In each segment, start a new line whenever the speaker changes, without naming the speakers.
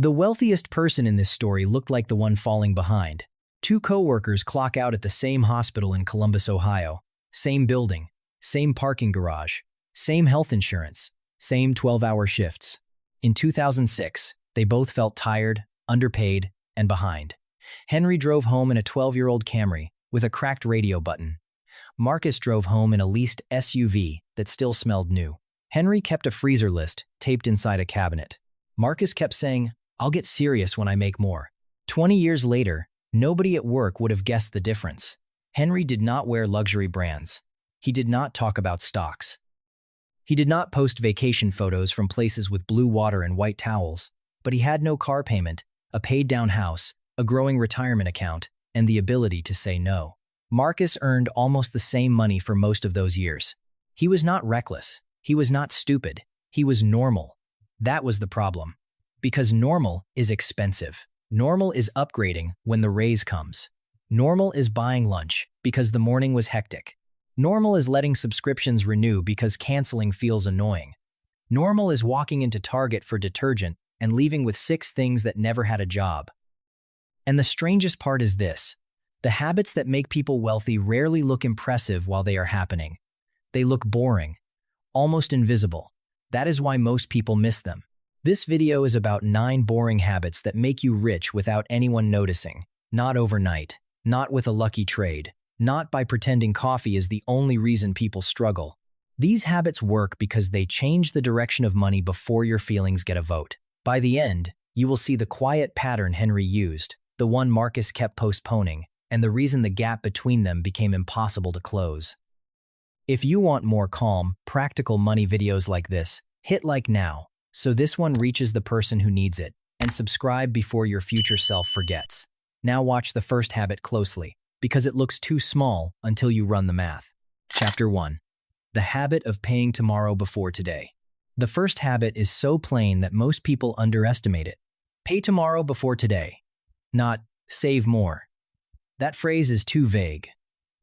The wealthiest person in this story looked like the one falling behind. Two co-workers clock out at the same hospital in Columbus, Ohio. Same building, same parking garage, same health insurance, same 12-hour shifts. In 2006, they both felt tired, underpaid, and behind. Henry drove home in a 12-year-old Camry with a cracked radio button. Marcus drove home in a leased SUV that still smelled new. Henry kept a freezer list taped inside a cabinet. Marcus kept saying, "I'll get serious when I make more." 20 years later, nobody at work would have guessed the difference. Henry did not wear luxury brands. He did not talk about stocks. He did not post vacation photos from places with blue water and white towels, but he had no car payment, a paid-down house, a growing retirement account, and the ability to say no. Marcus earned almost the same money for most of those years. He was not reckless. He was not stupid. He was normal. That was the problem. Because normal is expensive. Normal is upgrading when the raise comes. Normal is buying lunch because the morning was hectic. Normal is letting subscriptions renew because canceling feels annoying. Normal is walking into Target for detergent and leaving with 6 things that never had a job. And the strangest part is this. The habits that make people wealthy rarely look impressive while they are happening. They look boring, almost invisible. That is why most people miss them. This video is about 9 boring habits that make you rich without anyone noticing. Not overnight, not with a lucky trade, not by pretending coffee is the only reason people struggle. These habits work because they change the direction of money before your feelings get a vote. By the end, you will see the quiet pattern Henry used, the one Marcus kept postponing, and the reason the gap between them became impossible to close. If you want more calm, practical money videos like this, hit like now, so this one reaches the person who needs it, and subscribe before your future self forgets. Now watch the first habit closely, because it looks too small until you run the math. Chapter 1. The habit of paying tomorrow before today. The first habit is so plain that most people underestimate it. Pay tomorrow before today. Not save more. That phrase is too vague.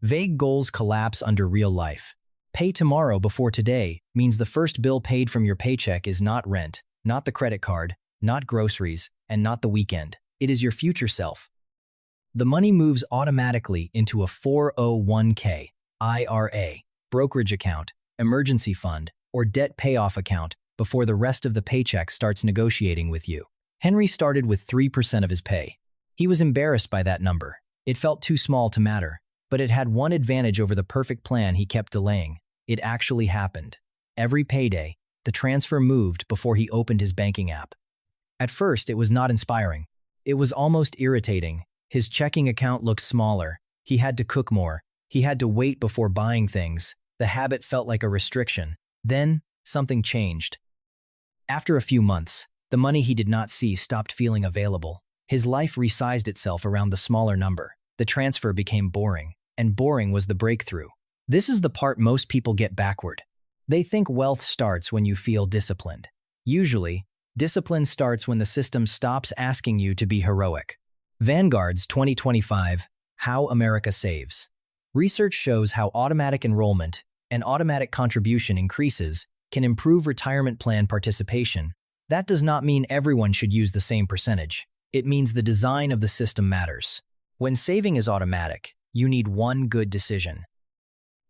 Vague goals collapse under real life. Pay tomorrow before today means the first bill paid from your paycheck is not rent, not the credit card, not groceries, and not the weekend. It is your future self. The money moves automatically into a 401k, IRA, brokerage account, emergency fund, or debt payoff account before the rest of the paycheck starts negotiating with you. Henry started with 3% of his pay. He was embarrassed by that number. It felt too small to matter, but it had one advantage over the perfect plan he kept delaying. It actually happened. Every payday, the transfer moved before he opened his banking app. At first, it was not inspiring. It was almost irritating. His checking account looked smaller. He had to cook more. He had to wait before buying things. The habit felt like a restriction. Then, something changed. After a few months, the money he did not see stopped feeling available. His life resized itself around the smaller number. The transfer became boring, and boring was the breakthrough. This is the part most people get backward. They think wealth starts when you feel disciplined. Usually, discipline starts when the system stops asking you to be heroic. Vanguard's 2025, How America Saves. Research shows how automatic enrollment and automatic contribution increases can improve retirement plan participation. That does not mean everyone should use the same percentage. It means the design of the system matters. When saving is automatic, you need one good decision.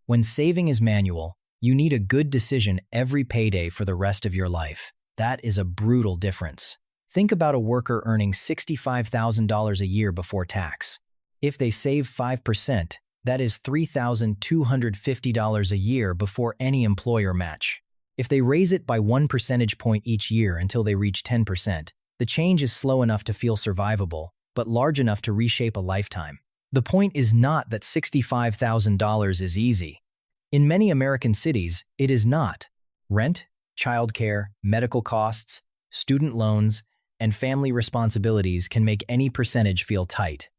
When saving is manual, you need a good decision every payday for the rest of your life. That is a brutal difference. Think about a worker earning $65,000 a year before tax. If they save 5%, that is $3,250 a year before any employer match. If they raise it by 1 percentage point each year until they reach 10%, the change is slow enough to feel survivable, but large enough to reshape a lifetime. The point is not that $65,000 is easy. In many American cities, it is not. Rent, childcare, medical costs, student loans, and family responsibilities can make any percentage feel tight.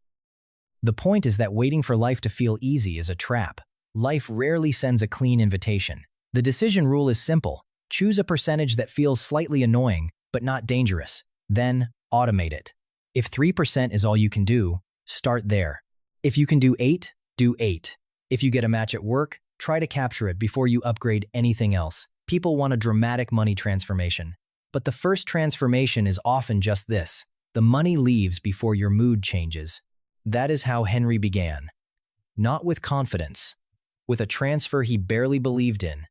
The point is that waiting for life to feel easy is a trap. Life rarely sends a clean invitation. The decision rule is simple. Choose a percentage that feels slightly annoying, but not dangerous. Then, automate it. If 3% is all you can do, start there. If you can do 8, do 8. If you get a match at work, try to capture it before you upgrade anything else. People want a dramatic money transformation. But the first transformation is often just this. The money leaves before your mood changes. That is how Henry began. Not with confidence, with a transfer he barely believed in.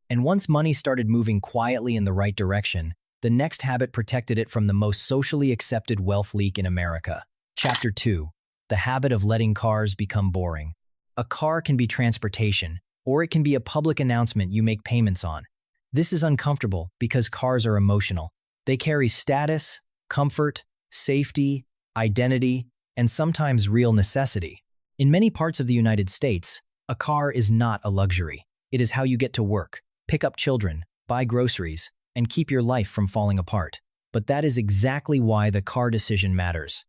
And once money started moving quietly in the right direction, the next habit protected it from the most socially accepted wealth leak in America. Chapter 2. The habit of letting cars become boring. A car can be transportation, or it can be a public announcement you make payments on. This is uncomfortable because cars are emotional. They carry status, comfort, safety, identity, and sometimes real necessity. In many parts of the United States, a car is not a luxury. It is how you get to work, pick up children, buy groceries, and keep your life from falling apart. But that is exactly why the car decision matters.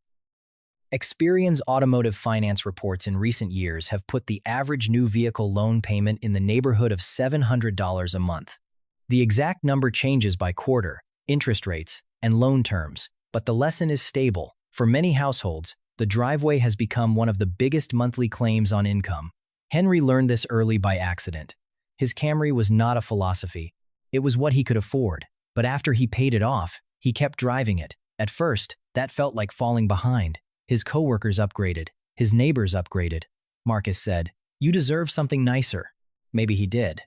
Experian's automotive finance reports in recent years have put the average new vehicle loan payment in the neighborhood of $700 a month. The exact number changes by quarter, interest rates, and loan terms, but the lesson is stable. For many households, the driveway has become one of the biggest monthly claims on income. Henry learned this early by accident. His Camry was not a philosophy. It was what he could afford. But after he paid it off, he kept driving it. At first, that felt like falling behind. His coworkers upgraded. His neighbors upgraded. Marcus said, "You deserve something nicer." Maybe he did.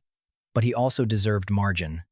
But he also deserved margin.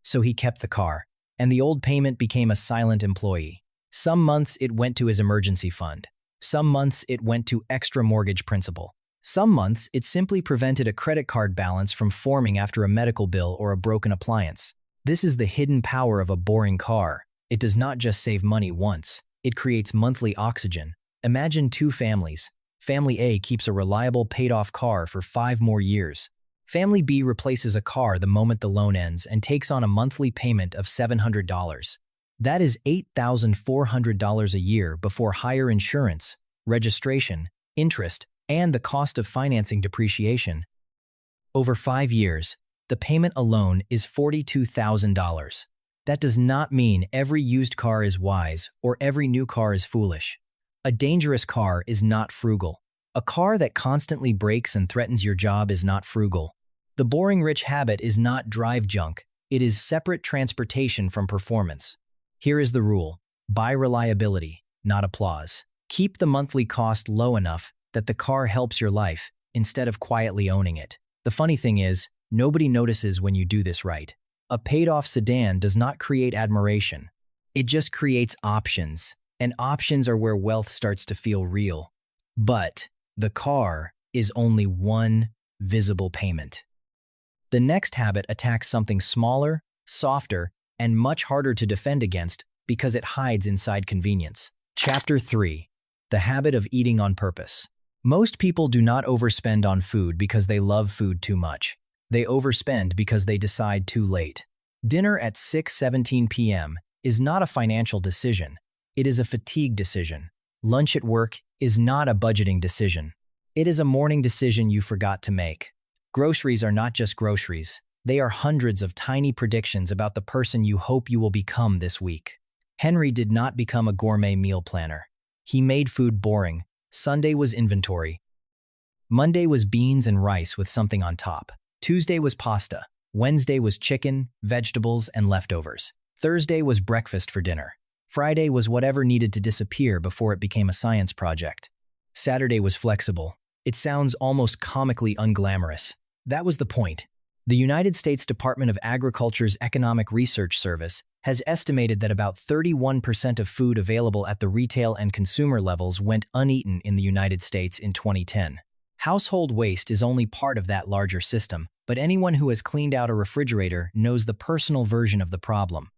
So he kept the car, and the old payment became a silent employee. Some months it went to his emergency fund. Some months it went to extra mortgage principal. Some months it simply prevented a credit card balance from forming after a medical bill or a broken appliance. This is the hidden power of a boring car. It does not just save money once. It creates monthly oxygen. Imagine two families. Family A keeps a reliable paid-off car for 5 more years. Family B replaces a car the moment the loan ends and takes on a monthly payment of $700. That is $8,400 a year before higher insurance, registration, interest, and the cost of financing depreciation. Over 5 years, the payment alone is $42,000. That does not mean every used car is wise or every new car is foolish. A dangerous car is not frugal. A car that constantly breaks and threatens your job is not frugal. The boring rich habit is not drive junk. It is separate transportation from performance. Here is the rule. Buy reliability, not applause. Keep the monthly cost low enough that the car helps your life instead of quietly owning it. The funny thing is, nobody notices when you do this right. A paid-off sedan does not create admiration. It just creates options, and options are where wealth starts to feel real. But the car is only one visible payment. The next habit attacks something smaller, softer, and much harder to defend against because it hides inside convenience. Chapter 3. The habit of eating on purpose. Most people do not overspend on food because they love food too much. They overspend because they decide too late. Dinner at 6:17 p.m. is not a financial decision. It is a fatigue decision. Lunch at work is not a budgeting decision. It is a morning decision you forgot to make. Groceries are not just groceries. They are hundreds of tiny predictions about the person you hope you will become this week. Henry did not become a gourmet meal planner. He made food boring. Sunday was inventory. Monday was beans and rice with something on top. Tuesday was pasta. Wednesday was chicken, vegetables, and leftovers. Thursday was breakfast for dinner. Friday was whatever needed to disappear before it became a science project. Saturday was flexible. It sounds almost comically unglamorous. That was the point. The United States Department of Agriculture's Economic Research Service has estimated that about 31% of food available at the retail and consumer levels went uneaten in the United States in 2010. Household waste is only part of that larger system, but anyone who has cleaned out a refrigerator knows the personal version of the problem.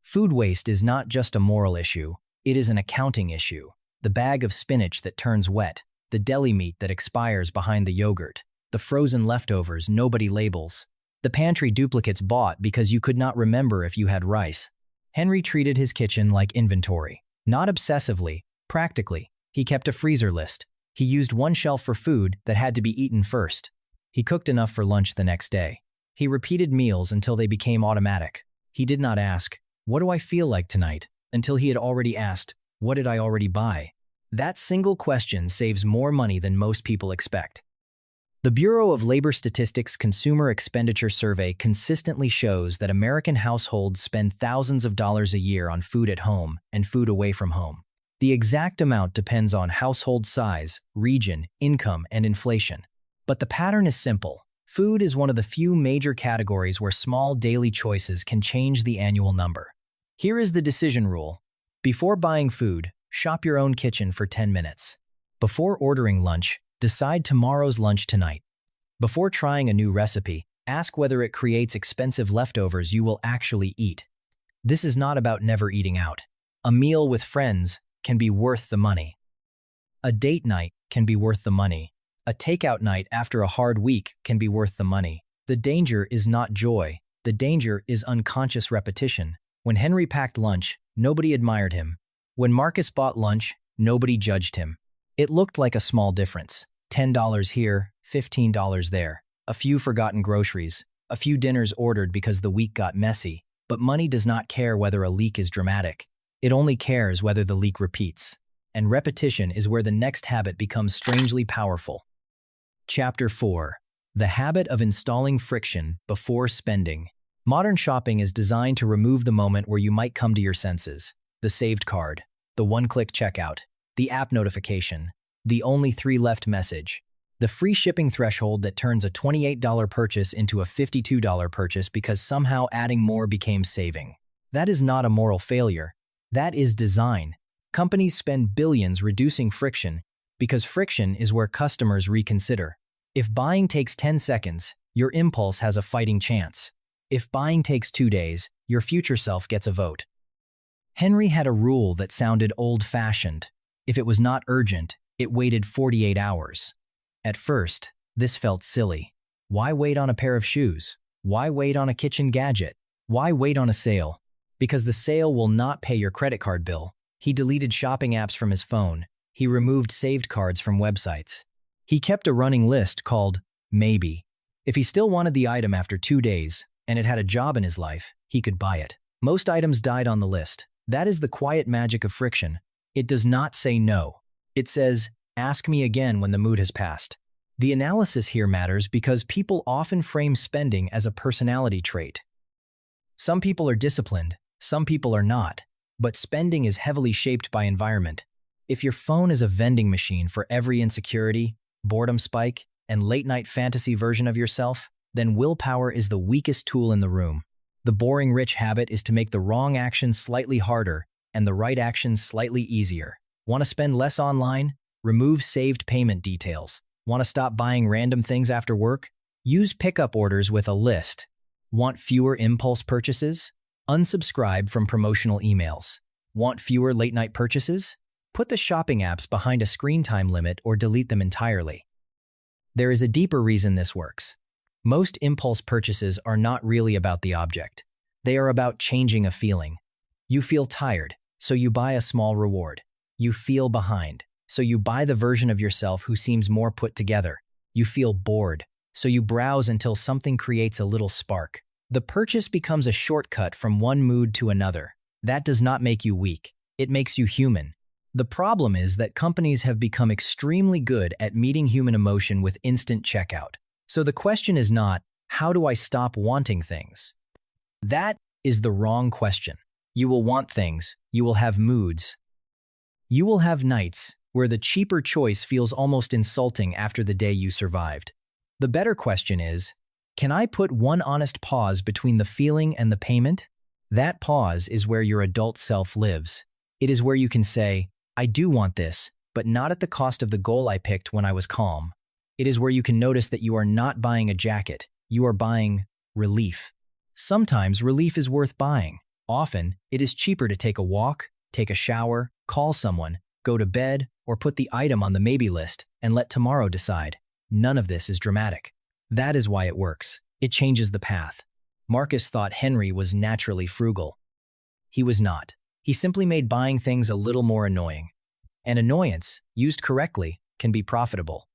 Food waste is not just a moral issue, it is an accounting issue. The bag of spinach that turns wet, the deli meat that expires behind the yogurt, the frozen leftovers nobody labels, the pantry duplicates bought because you could not remember if you had rice. Henry treated his kitchen like inventory. Not obsessively, practically. He kept a freezer list. He used one shelf for food that had to be eaten first. He cooked enough for lunch the next day. He repeated meals until they became automatic. He did not ask, "What do I feel like tonight?" until he had already asked, "What did I already buy?" That single question saves more money than most people expect. The Bureau of Labor Statistics Consumer Expenditure Survey consistently shows that American households spend thousands of dollars a year on food at home and food away from home. The exact amount depends on household size, region, income, and inflation. But the pattern is simple. Food is one of the few major categories where small daily choices can change the annual number. Here is the decision rule. Before buying food, shop your own kitchen for 10 minutes. Before ordering lunch, decide tomorrow's lunch tonight. Before trying a new recipe, ask whether it creates expensive leftovers you will actually eat. This is not about never eating out. A meal with friends can be worth the money. A date night can be worth the money. A takeout night after a hard week can be worth the money. The danger is not joy. The danger is unconscious repetition. When Henry packed lunch, nobody admired him. When Marcus bought lunch, nobody judged him. It looked like a small difference. $10 here, $15 there. A few forgotten groceries. A few dinners ordered because the week got messy. But money does not care whether a leak is dramatic. It only cares whether the leak repeats. And repetition is where the next habit becomes strangely powerful. Chapter 4. The habit of installing friction before spending. Modern shopping is designed to remove the moment where you might come to your senses. The saved card, the one-click checkout, the app notification, the only 3 left message, the free shipping threshold that turns a $28 purchase into a $52 purchase because somehow adding more became saving. That is not a moral failure. That is design. Companies spend billions reducing friction because friction is where customers reconsider. If buying takes 10 seconds, your impulse has a fighting chance. If buying takes 2 days, your future self gets a vote. Henry had a rule that sounded old-fashioned. If it was not urgent, it waited 48 hours. At first, this felt silly. Why wait on a pair of shoes? Why wait on a kitchen gadget? Why wait on a sale? Because the sale will not pay your credit card bill. He deleted shopping apps from his phone. He removed saved cards from websites. He kept a running list called maybe. If he still wanted the item after 2 days, and it had a job in his life, he could buy it. Most items died on the list. That is the quiet magic of friction. It does not say no. It says, ask me again when the mood has passed. The analysis here matters because people often frame spending as a personality trait. Some people are disciplined, some people are not, but spending is heavily shaped by environment. If your phone is a vending machine for every insecurity, boredom spike, and late-night fantasy version of yourself, then willpower is the weakest tool in the room. The boring rich habit is to make the wrong action slightly harder and the right action slightly easier. Want to spend less online? Remove saved payment details. Want to stop buying random things after work? Use pickup orders with a list. Want fewer impulse purchases? Unsubscribe from promotional emails. Want fewer late-night purchases? Put the shopping apps behind a screen time limit or delete them entirely. There is a deeper reason this works. Most impulse purchases are not really about the object. They are about changing a feeling. You feel tired, so you buy a small reward. You feel behind, so you buy the version of yourself who seems more put together. You feel bored, so you browse until something creates a little spark. The purchase becomes a shortcut from one mood to another. That does not make you weak. It makes you human. The problem is that companies have become extremely good at meeting human emotion with instant checkout. So the question is not, how do I stop wanting things? That is the wrong question. You will want things. You will have moods. You will have nights where the cheaper choice feels almost insulting after the day you survived. The better question is, can I put one honest pause between the feeling and the payment? That pause is where your adult self lives. It is where you can say, I do want this, but not at the cost of the goal I picked when I was calm. It is where you can notice that you are not buying a jacket, you are buying relief. Sometimes relief is worth buying. Often, it is cheaper to take a walk, take a shower, call someone, go to bed, or put the item on the maybe list and let tomorrow decide. None of this is dramatic. That is why it works. It changes the path. Marcus thought Henry was naturally frugal. He was not. He simply made buying things a little more annoying. And annoyance, used correctly, can be profitable.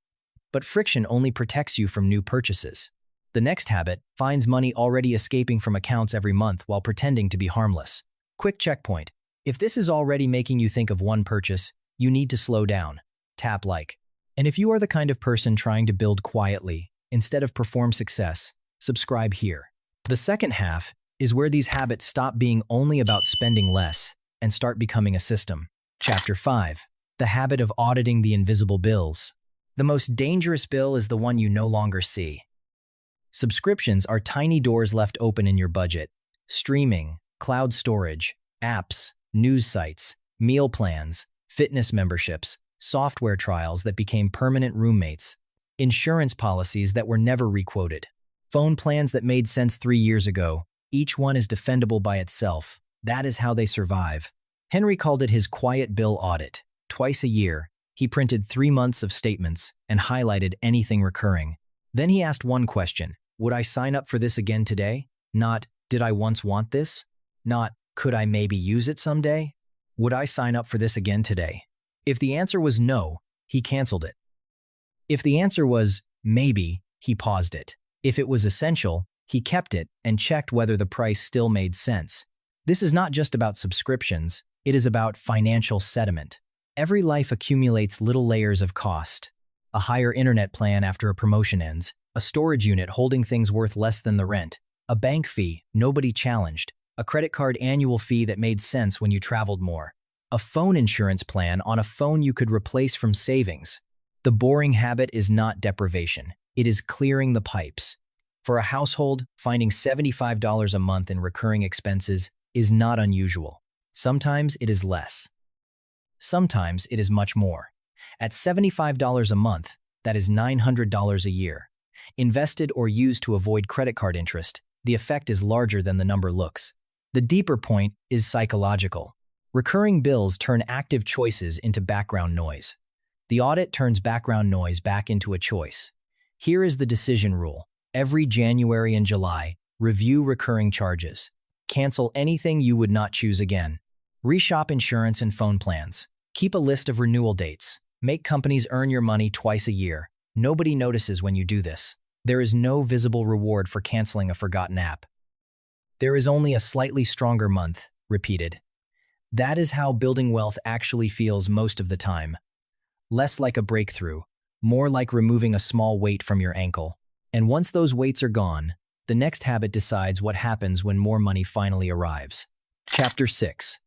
But friction only protects you from new purchases. The next habit finds money already escaping from accounts every month while pretending to be harmless. Quick checkpoint. If this is already making you think of one purchase, you need to slow down. Tap like. And if you are the kind of person trying to build quietly instead of perform success, subscribe here. The second half is where these habits stop being only about spending less and start becoming a system. Chapter 5. The habit of auditing the invisible bills. The most dangerous bill is the one you no longer see. Subscriptions are tiny doors left open in your budget. Streaming, cloud storage, apps, news sites, meal plans, fitness memberships, software trials that became permanent roommates, insurance policies that were never requoted, phone plans that made sense 3 years ago. Each one is defendable by itself. That is how they survive. Henry called it his quiet bill audit. Twice a year, he printed 3 months of statements and highlighted anything recurring. Then he asked one question: would I sign up for this again today? Not, did I once want this? Not, could I maybe use it someday? Would I sign up for this again today? If the answer was no, he canceled it. If the answer was maybe, he paused it. If it was essential, he kept it and checked whether the price still made sense. This is not just about subscriptions, it is about financial sediment. Every life accumulates little layers of cost. A higher internet plan after a promotion ends, a storage unit holding things worth less than the rent, a bank fee nobody challenged, a credit card annual fee that made sense when you traveled more, a phone insurance plan on a phone you could replace from savings. The boring habit is not deprivation, it is clearing the pipes. For a household, finding $75 a month in recurring expenses is not unusual. Sometimes it is less. Sometimes it is much more. At $75 a month, that is $900 a year. Invested or used to avoid credit card interest, the effect is larger than the number looks. The deeper point is psychological. Recurring bills turn active choices into background noise. The audit turns background noise back into a choice. Here is the decision rule. Every January and July, review recurring charges. Cancel anything you would not choose again. Reshop insurance and phone plans. Keep a list of renewal dates. Make companies earn your money twice a year. Nobody notices when you do this. There is no visible reward for canceling a forgotten app. There is only a slightly stronger month, repeated. That is how building wealth actually feels most of the time. Less like a breakthrough, more like removing a small weight from your ankle. And once those weights are gone, the next habit decides what happens when more money finally arrives. Chapter 6.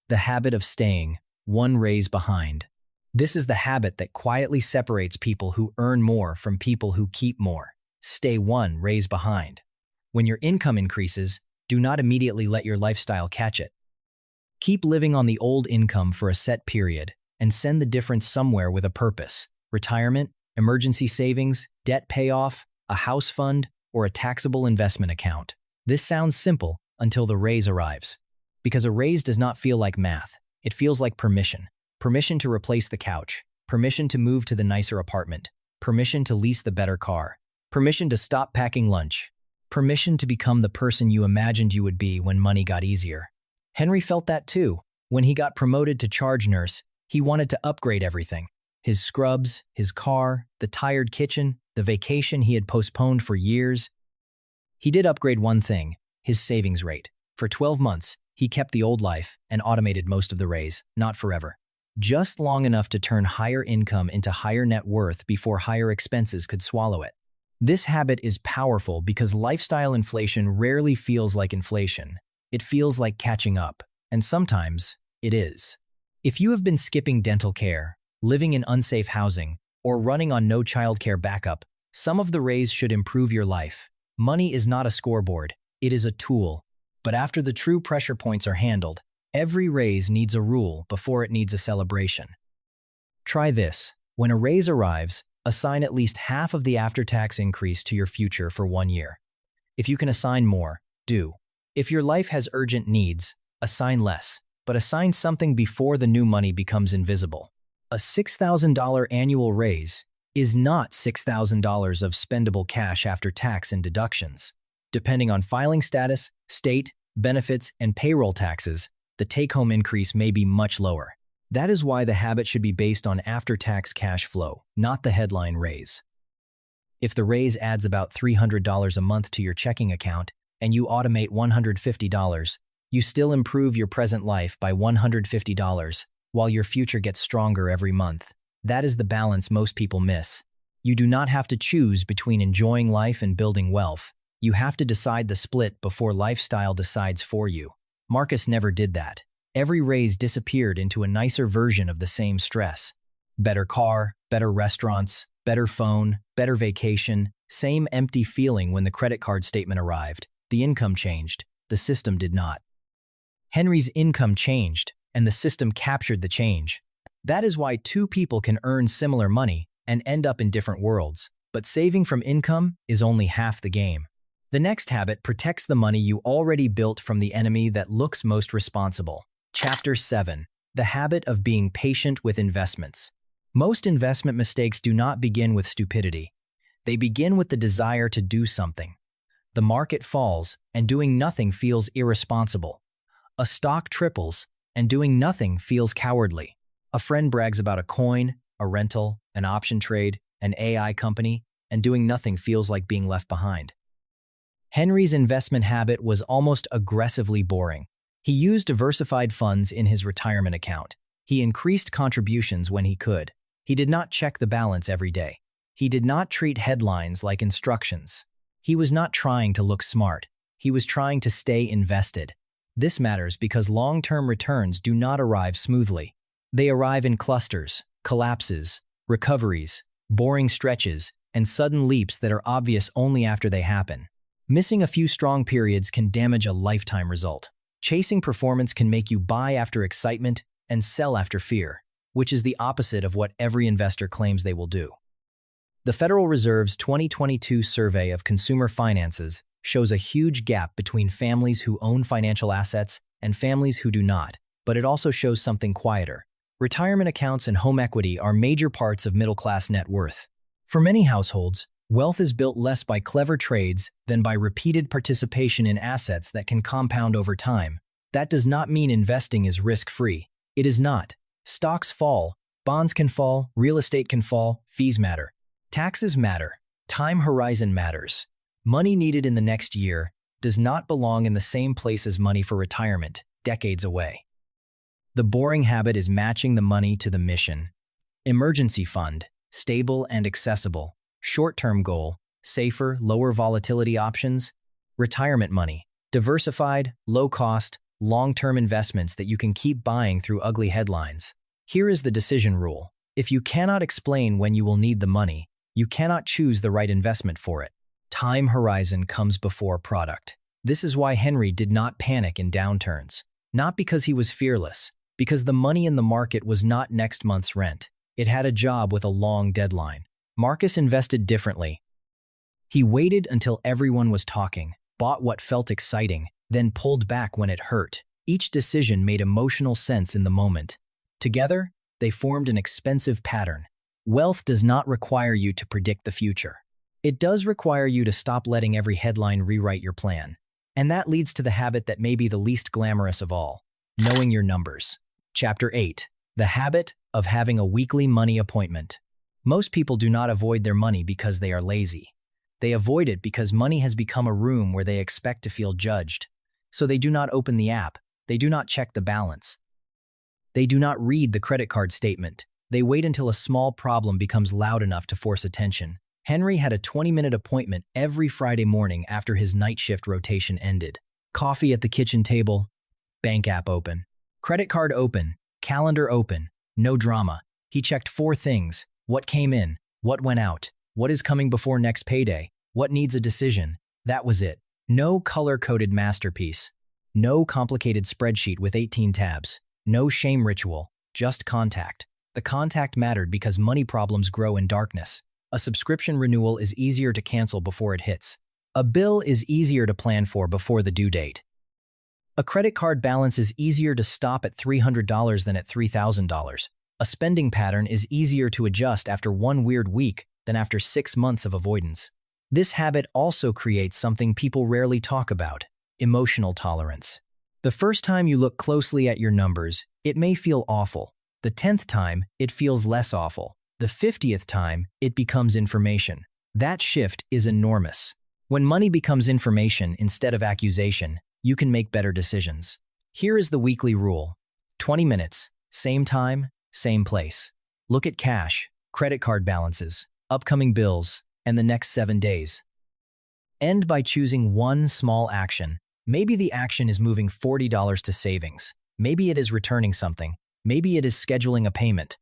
The habit of staying one raise behind. This is the habit that quietly separates people who earn more from people who keep more. Stay one raise behind. When your income increases, do not immediately let your lifestyle catch it. Keep living on the old income for a set period and send the difference somewhere with a purpose. Retirement, emergency savings, debt payoff, a house fund, or a taxable investment account. This sounds simple until the raise arrives. Because a raise does not feel like math. It feels like permission. Permission to replace the couch. Permission to move to the nicer apartment. Permission to lease the better car. Permission to stop packing lunch. Permission to become the person you imagined you would be when money got easier. Henry felt that too. When he got promoted to charge nurse, he wanted to upgrade everything. His scrubs, his car, the tired kitchen, the vacation he had postponed for years. He did upgrade one thing, his savings rate. For 12 months, he kept the old life and automated most of the raise, not forever. Just long enough to turn higher income into higher net worth before higher expenses could swallow it. This habit is powerful because lifestyle inflation rarely feels like inflation. It feels like catching up, and sometimes it is. If you have been skipping dental care, living in unsafe housing, or running on no childcare backup, some of the raise should improve your life. Money is not a scoreboard, it is a tool. But after the true pressure points are handled, every raise needs a rule before it needs a celebration. Try this. When a raise arrives, assign at least half of the after-tax increase to your future for 1 year. If you can assign more, do. If your life has urgent needs, assign less, but assign something before the new money becomes invisible. A $6,000 annual raise is not $6,000 of spendable cash after tax and deductions. Depending on filing status, state, benefits, and payroll taxes, the take-home increase may be much lower. That is why the habit should be based on after-tax cash flow, not the headline raise. If the raise adds about $300 a month to your checking account and you automate $150, you still improve your present life by $150 while your future gets stronger every month. That is the balance most people miss. You do not have to choose between enjoying life and building wealth. You have to decide the split before lifestyle decides for you. Marcus never did that. Every raise disappeared into a nicer version of the same stress. Better car, better restaurants, better phone, better vacation, same empty feeling when the credit card statement arrived. The income changed, the system did not. Henry's income changed, and the system captured the change. That is why two people can earn similar money and end up in different worlds. But saving from income is only half the game. The next habit protects the money you already built from the enemy that looks most responsible. Chapter 7. The habit of being patient with investments. Most investment mistakes do not begin with stupidity. They begin with the desire to do something. The market falls, and doing nothing feels irresponsible. A stock triples, and doing nothing feels cowardly. A friend brags about a coin, a rental, an option trade, an AI company, and doing nothing feels like being left behind. Henry's investment habit was almost aggressively boring. He used diversified funds in his retirement account. He increased contributions when he could. He did not check the balance every day. He did not treat headlines like instructions. He was not trying to look smart. He was trying to stay invested. This matters because long-term returns do not arrive smoothly. They arrive in clusters, collapses, recoveries, boring stretches, and sudden leaps that are obvious only after they happen. Missing a few strong periods can damage a lifetime result. Chasing performance can make you buy after excitement and sell after fear, which is the opposite of what every investor claims they will do. The Federal Reserve's 2022 survey of consumer finances shows a huge gap between families who own financial assets and families who do not, but it also shows something quieter. Retirement accounts and home equity are major parts of middle-class net worth. For many households, wealth is built less by clever trades than by repeated participation in assets that can compound over time. That does not mean investing is risk-free. It is not. Stocks fall, bonds can fall, real estate can fall, fees matter. Taxes matter. Time horizon matters. Money needed in the next year does not belong in the same place as money for retirement, decades away. The boring habit is matching the money to the mission. Emergency fund, stable and accessible. Short-term goal, safer, lower volatility options. Retirement money, diversified, low-cost, long-term investments that you can keep buying through ugly headlines. Here is the decision rule. If you cannot explain when you will need the money, you cannot choose the right investment for it. Time horizon comes before product. This is why Henry did not panic in downturns. Not because he was fearless, because the money in the market was not next month's rent. It had a job with a long deadline. Marcus invested differently. He waited until everyone was talking, bought what felt exciting, then pulled back when it hurt. Each decision made emotional sense in the moment. Together, they formed an expensive pattern. Wealth does not require you to predict the future. It does require you to stop letting every headline rewrite your plan. And that leads to the habit that may be the least glamorous of all, knowing your numbers. Chapter 8. The habit of having a weekly money appointment. Most people do not avoid their money because they are lazy. They avoid it because money has become a room where they expect to feel judged. So they do not open the app. They do not check the balance. They do not read the credit card statement. They wait until a small problem becomes loud enough to force attention. Henry had a 20-minute appointment every Friday morning after his night shift rotation ended. Coffee at the kitchen table, bank app open, credit card open, calendar open, no drama. He checked 4 things: what came in, what went out, what is coming before next payday, what needs a decision. That was it. No color-coded masterpiece. No complicated spreadsheet with 18 tabs. No shame ritual, just contact. The contact mattered because money problems grow in darkness. A subscription renewal is easier to cancel before it hits. A bill is easier to plan for before the due date. A credit card balance is easier to stop at $300 than at $3,000. A spending pattern is easier to adjust after 1 weird week than after 6 months of avoidance. This habit also creates something people rarely talk about: emotional tolerance. The first time you look closely at your numbers, it may feel awful. The 10th time, it feels less awful. The 50th time, it becomes information. That shift is enormous. When money becomes information instead of accusation, you can make better decisions. Here is the weekly rule: 20 minutes, same time, same place. Look at cash, credit card balances, upcoming bills, and the next 7 days. End by choosing one small action. Maybe the action is moving $40 to savings. Maybe it is returning something. Maybe it is scheduling a payment.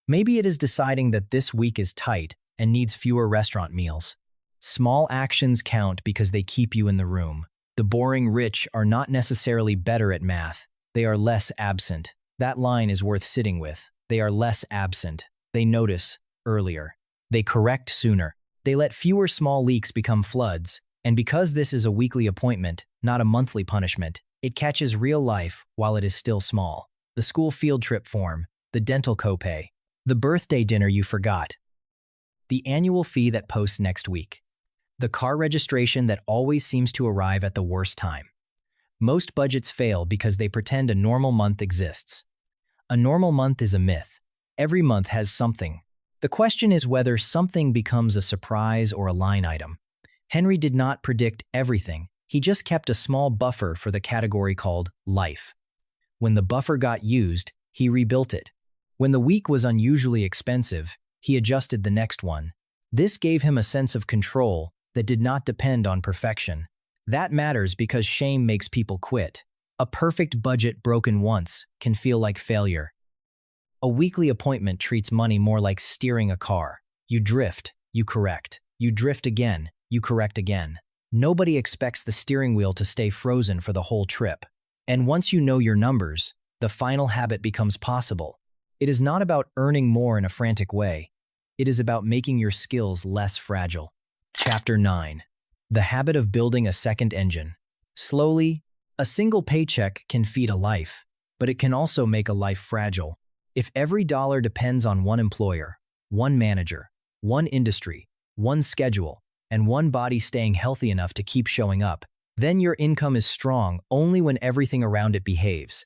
Maybe it is deciding that this week is tight and needs fewer restaurant meals. Small actions count because they keep you in the room. The boring rich are not necessarily better at math. They are less absent. That line is worth sitting with. They are less absent. They notice earlier. They correct sooner. They let fewer small leaks become floods. And because this is a weekly appointment, not a monthly punishment, it catches real life while it is still small. The school field trip form, the dental copay, the birthday dinner you forgot, the annual fee that posts next week, the car registration that always seems to arrive at the worst time. Most budgets fail because they pretend a normal month exists. A normal month is a myth. Every month has something. The question is whether something becomes a surprise or a line item. Henry did not predict everything. He just kept a small buffer for the category called life. When the buffer got used, he rebuilt it. When the week was unusually expensive, he adjusted the next one. This gave him a sense of control that did not depend on perfection. That matters because shame makes people quit. A perfect budget broken once can feel like failure. A weekly appointment treats money more like steering a car. You drift, you correct. You drift again, you correct again. Nobody expects the steering wheel to stay frozen for the whole trip. And once you know your numbers, the final habit becomes possible. It is not about earning more in a frantic way. It is about making your skills less fragile. Chapter 9. The habit of building a second engine. Slowly, a single paycheck can feed a life, but it can also make a life fragile. If every dollar depends on one employer, one manager, one industry, one schedule, and one body staying healthy enough to keep showing up, then your income is strong only when everything around it behaves.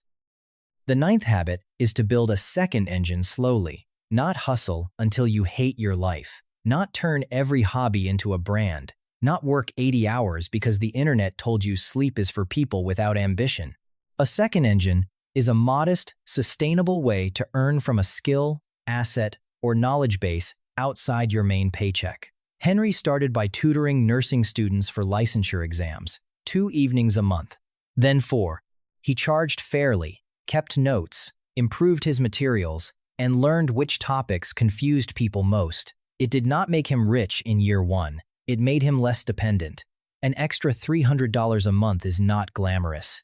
The ninth habit is to build a second engine slowly, not hustle until you hate your life, not turn every hobby into a brand, not work 80 hours because the internet told you sleep is for people without ambition. A second engine is a modest, sustainable way to earn from a skill, asset, or knowledge base outside your main paycheck. Henry started by tutoring nursing students for licensure exams, 2 evenings a month. Then 4. He charged fairly, kept notes, improved his materials, and learned which topics confused people most. It did not make him rich in year 1. It made him less dependent. An extra $300 a month is not glamorous.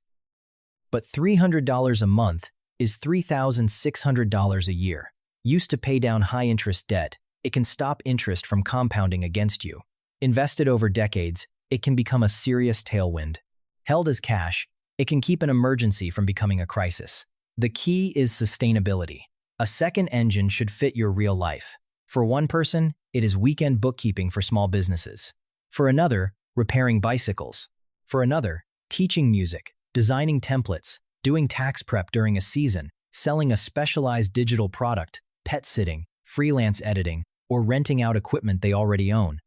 But $300 a month is $3,600 a year. Used to pay down high-interest debt, it can stop interest from compounding against you. Invested over decades, it can become a serious tailwind. Held as cash, it can keep an emergency from becoming a crisis. The key is sustainability. A second engine should fit your real life. For one person, it is weekend bookkeeping for small businesses. For another, repairing bicycles. For another, teaching music, designing templates, doing tax prep during a season, selling a specialized digital product, pet sitting, freelance editing, or renting out equipment they already own.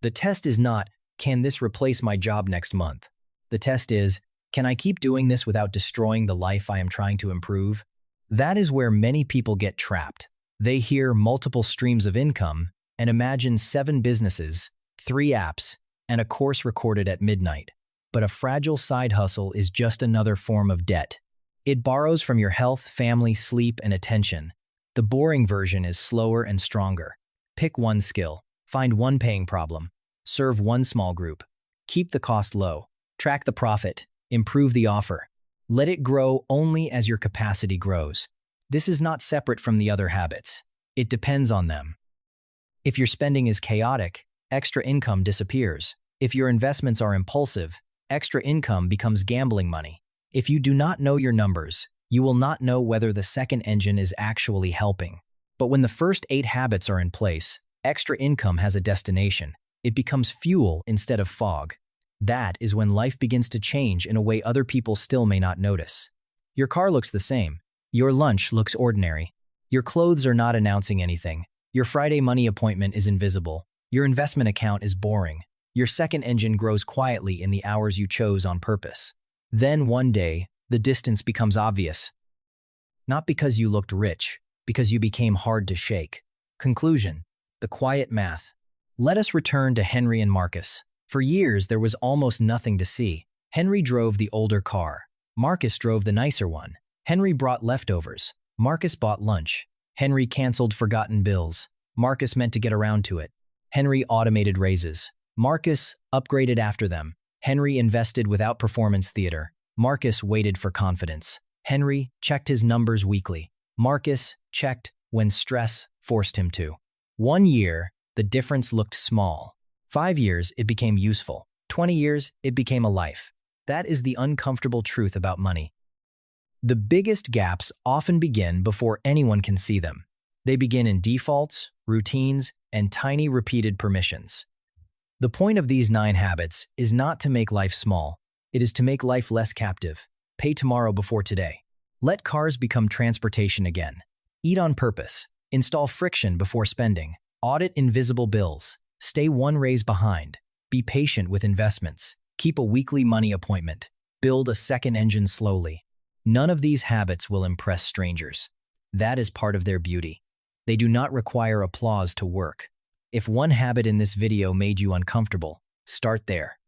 The test is not, can this replace my job next month? The test is, can I keep doing this without destroying the life I am trying to improve? That is where many people get trapped. They hear multiple streams of income and imagine 7 businesses, 3 apps, and a course recorded at midnight. But a fragile side hustle is just another form of debt. It borrows from your health, family, sleep, and attention. The boring version is slower and stronger. Pick one skill, find one paying problem, serve one small group, keep the cost low, track the profit, improve the offer. Let it grow only as your capacity grows. This is not separate from the other habits. It depends on them. If your spending is chaotic, extra income disappears. If your investments are impulsive, extra income becomes gambling money. If you do not know your numbers, you will not know whether the second engine is actually helping. But when the first 8 habits are in place, extra income has a destination. It becomes fuel instead of fog. That is when life begins to change in a way other people still may not notice. Your car looks the same. Your lunch looks ordinary. Your clothes are not announcing anything. Your Friday money appointment is invisible. Your investment account is boring. Your second engine grows quietly in the hours you chose on purpose. Then one day, the distance becomes obvious. Not because you looked rich, Because you became hard to shake. Conclusion: the quiet math. Let us return to Henry and Marcus. For years, there was almost nothing to see. Henry drove the older car. Marcus drove the nicer one. Henry brought leftovers. Marcus bought lunch. Henry canceled forgotten bills. Marcus meant to get around to it. Henry automated raises. Marcus upgraded after them. Henry invested without performance theater. Marcus waited for confidence. Henry checked his numbers weekly. Marcus checked when stress forced him to. 1 year, the difference looked small. 5 years, it became useful. 20 years, it became a life. That is the uncomfortable truth about money. The biggest gaps often begin before anyone can see them. They begin in defaults, routines, and tiny repeated permissions. The point of these 9 habits is not to make life small. It is to make life less captive. Pay tomorrow before today. Let cars become transportation again. Eat on purpose. Install friction before spending. Audit invisible bills. Stay 1 raise behind. Be patient with investments. Keep a weekly money appointment. Build a second engine slowly. None of these habits will impress strangers. That is part of their beauty. They do not require applause to work. If one habit in this video made you uncomfortable, start there.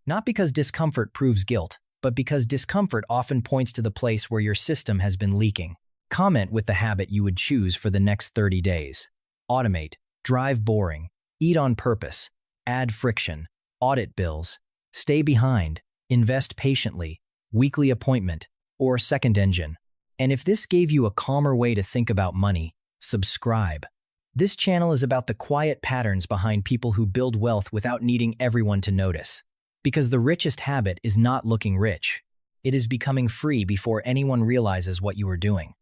Not because discomfort proves guilt, but because discomfort often points to the place where your system has been leaking. Comment with the habit you would choose for the next 30 days. Automate, drive boring, eat on purpose, add friction, audit bills, stay behind, invest patiently, weekly appointment, or second engine. And if this gave you a calmer way to think about money, subscribe. This channel is about the quiet patterns behind people who build wealth without needing everyone to notice. Because the richest habit is not looking rich. It is becoming free before anyone realizes what you are doing.